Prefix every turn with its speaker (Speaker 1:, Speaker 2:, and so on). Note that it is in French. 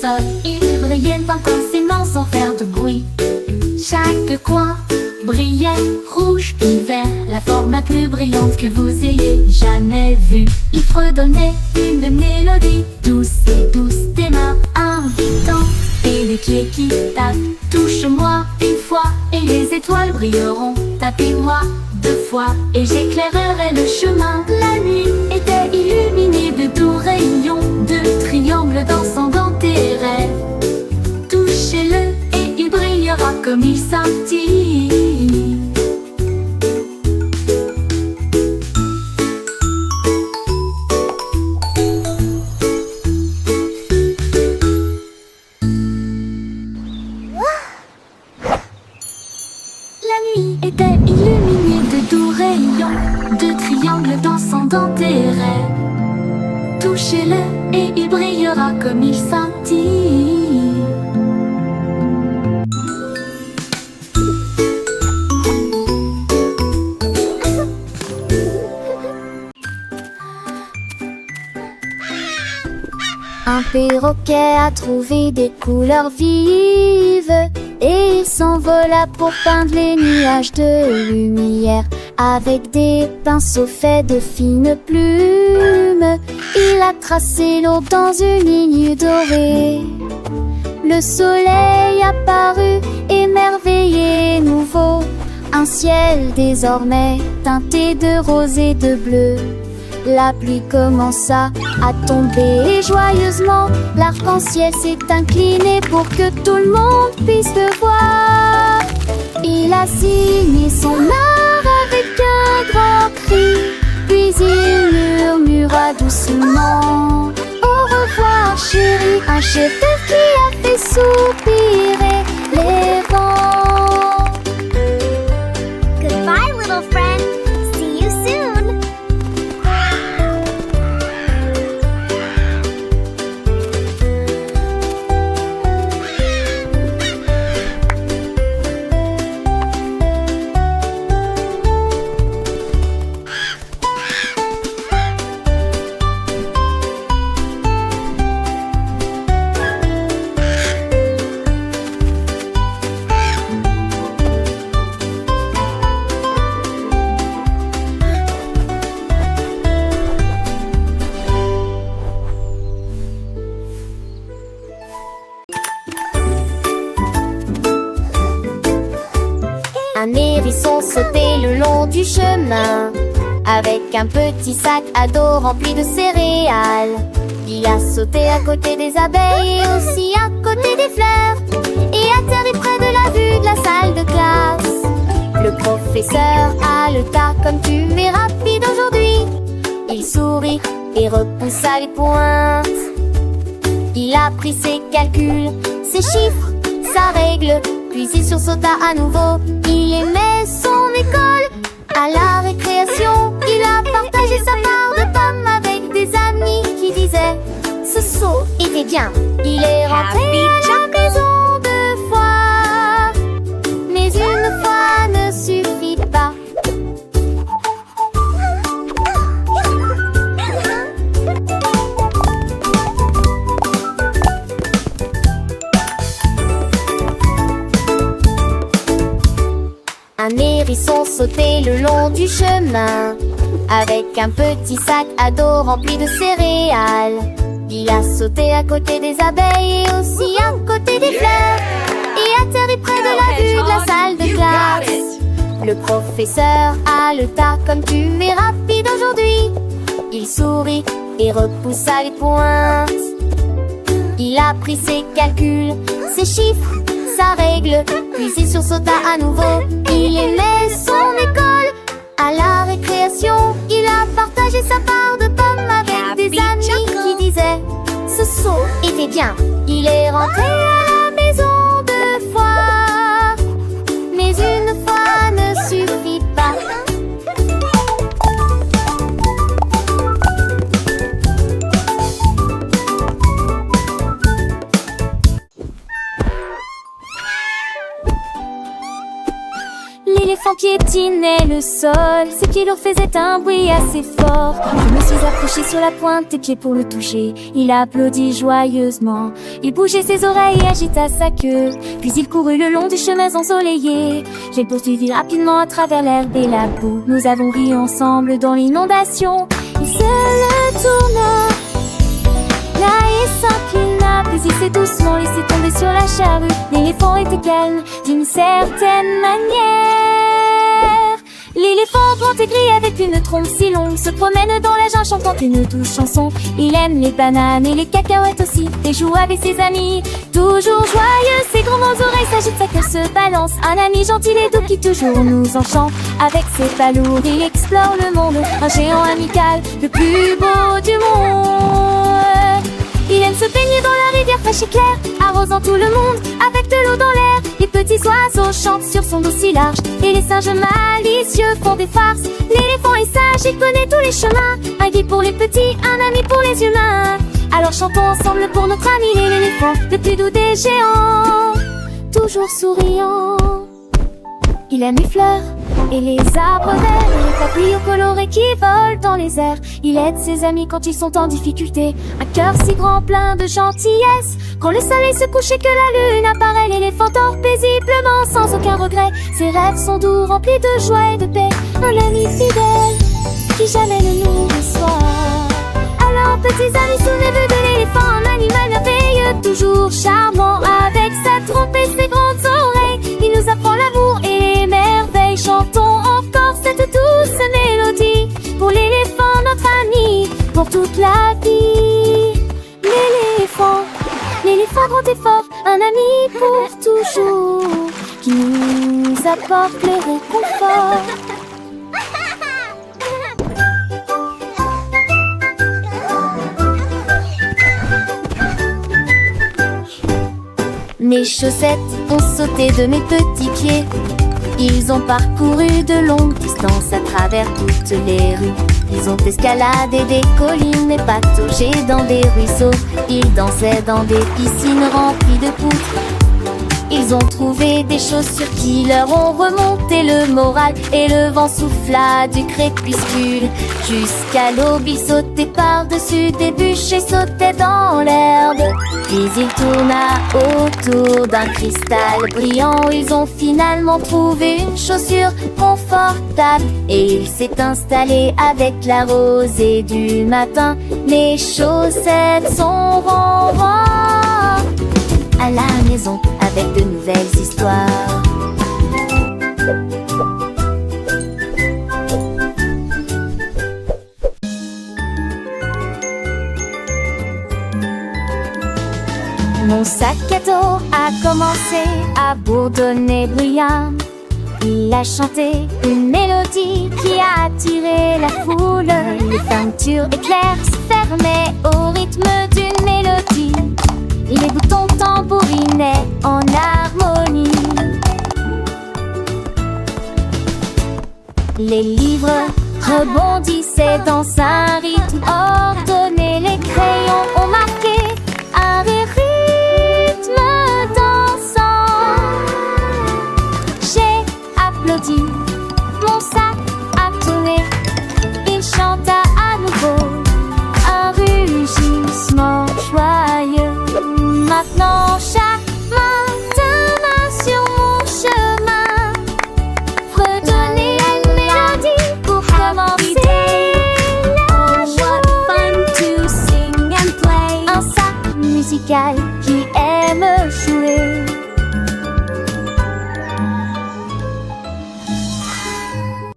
Speaker 1: sol. Il brillait intensément sans faire de bruit. Chaque coin brillait rouge puis vert, la forme la plus brillante que vous ayez jamais vue. Il fredonnait une mélodie douce et douce, des mains invitantes et des pieds qui tapent. Touche-moi une fois et les étoiles brilleront. Tapez-moi deux fois et j'éclairerai le chemin. La nuit était illuminée de doux rayons, de triangles dansant dans tes rêves. Touchez-le et il brillera comme il scintille. La nuit était illuminée de doux rayons, de triangles dansant dans tes rêves. Touchez-le et il brillera comme il scintille.
Speaker 2: Un perroquet a trouvé des couleurs vives et il s'envola pour peindre les nuages de lumière. Avec des pinceaux faits de fines plumes, il a tracé l'eau dans une ligne dorée. Le soleil apparut, émerveillé, nouveau. Un ciel désormais teinté de rose et de bleu. La pluie commença à tomber joyeusement. L'arc-en-ciel s'est incliné pour que tout le monde puisse le voir. Il a signé son art avec un grand cri, puis il murmura doucement: au revoir chérie, un chef-d'œuvre qui a fait soupirer les vents.
Speaker 3: Goodbye, little friend. See you soon.
Speaker 2: Un hérisson sautait le long du chemin avec un petit sac à dos rempli de céréales. Il a sauté à côté des abeilles et aussi à côté des fleurs et atterri près de la vue de la salle de classe. Le professeur haleta comme tu es rapide aujourd'hui. Il sourit et repoussa les pointes. Il a pris ses calculs, ses chiffres, sa règle, puis il sursauta à nouveau. Il aimait son école. À la récréation, il a partagé sa part de pommes avec des amis qui disaient: ce saut était bien. Il est rentré à la maison deux fois, mais une fois ne suffit pas. Un hérisson sautait le long du chemin avec un petit sac à dos rempli de céréales. Il a sauté à côté des abeilles et aussi à côté des fleurs et atterri près de la vue de la salle de classe. Le professeur haleta comme tu es rapide aujourd'hui. Il sourit et repoussa les pointes. Il a pris ses calculs, ses chiffres, sa règle, puis il sursauta à nouveau. Il aimait son école. À la récréation, il a partagé sa part de pommes avec des amis qui disaient: ce saut était bien. Il est rentré à la maison deux fois, mais une fois ne suffit pas. L'éléphant piétinait le sol, ses pieds lourds faisaient un bruit assez fort. Je me suis approchée sur la pointe des pieds pour le toucher. Il applaudit joyeusement, il bougeait ses oreilles et agita sa queue. Puis il courut le long des chemins ensoleillés. J'ai poursuivi rapidement à travers l'herbe et la boue. Nous avons ri ensemble dans l'inondation. Il se le tourna, là et s'inclina, puis il s'est doucement laissé tomber sur la charrue. L'éléphant était calme d'une certaine manière. L'éléphant grand et gris avec une trompe si longue se promène dans la jungle chantant une douce chanson. Il aime les bananes et les cacahuètes aussi, et joue avec ses amis, toujours joyeux. Ses grandes oreilles s'agitent, sa queue se balance. Un ami gentil et doux qui toujours nous enchante. Avec ses pas lourds, il explore le monde, un géant amical, le plus beau du monde. Il aime se baigner dans la rivière fraîche et claire, arrosant tout le monde avec de l'eau dans l'air. Les petits oiseaux chantent sur son dos si large, et les singes malicieux font des farces. L'éléphant est sage, il connaît tous les chemins, un guide pour les petits, un ami pour les humains. Alors chantons ensemble pour notre ami l'éléphant, le plus doux des géants, toujours souriant. Il aime les fleurs et les arbres verts, et les papillons colorés qui volent dans les airs. Il aide ses amis quand ils sont en difficulté, un cœur si grand plein de gentillesse. Quand le soleil se couche et que la lune apparaît, l'éléphant dort paisiblement sans aucun regret. Ses rêves sont doux, remplis de joie et de paix, un ami fidèle qui jamais ne nous déçoit. Alors petits amis, souvenez-vous de l'éléphant, un animal merveilleux, toujours charmant avec sa trompe et ses grandes oreilles. Il nous apprend l'amour et les merveilles. Chantons encore cette douce mélodie pour l'éléphant, notre ami, pour toute la vie. L'éléphant grand et fort, un ami pour toujours, qui nous apporte le réconfort. Mes chaussettes ont sauté de mes petits pieds. Ils ont parcouru de longues distances à travers toutes les rues. Ils ont escaladé des collines et pataugé dans des ruisseaux. Ils dansaient dans des piscines remplies de poutres. Ils ont trouvé des chaussures qui leur ont remonté le moral, et le vent souffla du crépuscule jusqu'à l'aube. Ils sautaient par-dessus des bûches et sautaient dans l'herbe. Puis il tourna autour d'un cristal brillant. Ils ont finalement trouvé une chaussure confortable, et il s'est installé avec la rosée du matin. Mes chaussettes sont renvoient à la maison avec de nouvelles histoires. Mon sac à dos a commencé à bourdonner bruyamment. Il a chanté une mélodie qui a attiré la foule. Les fermetures éclairs se fermaient au rythme d'une mélodie. Les boutons tambourinaient en harmonie. Les livres rebondissaient dans un rythme ordonné. Les crayons ont marqué un rire